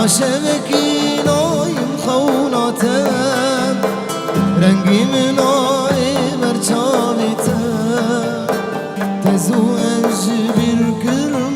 شبکی نایم خوناتم رنگی منای برچاویتم تزو اج bir kırmıyor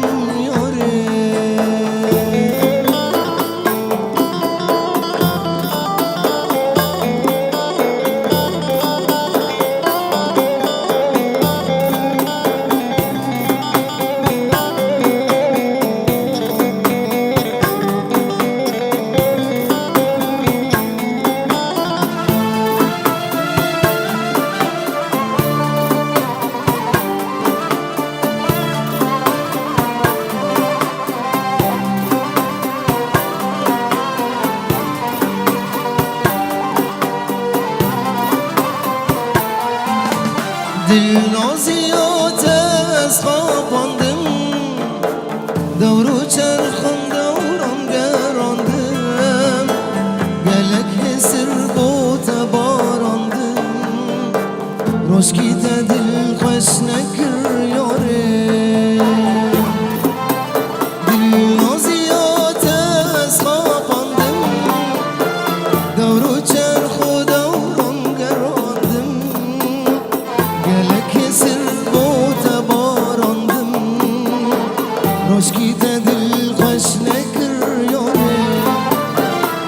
Dilnaziyat az kapandım Davru çarxım davram gerandım Gelek hesir bota barandım Roşkite dil kaşne kırıyore Dilnaziyat az kapandım Davru çarxı davram gerandım Gelek esir bota barandım Roşkite dil kaşne kırıyore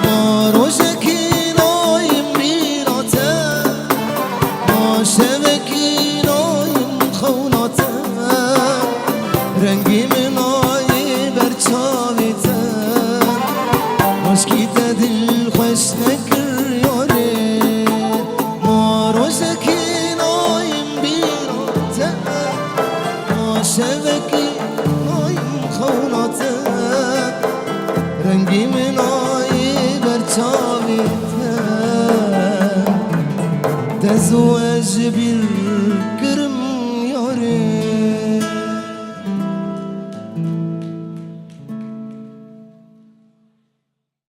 Ma rojeki naim birate Ma şeveki naim khavnate Rengimin ayı berçavite Roşkite dil kaşne kırıyore Ma rojeki شبکی نایم خوناته رنگی منای برچاویته تزوج bir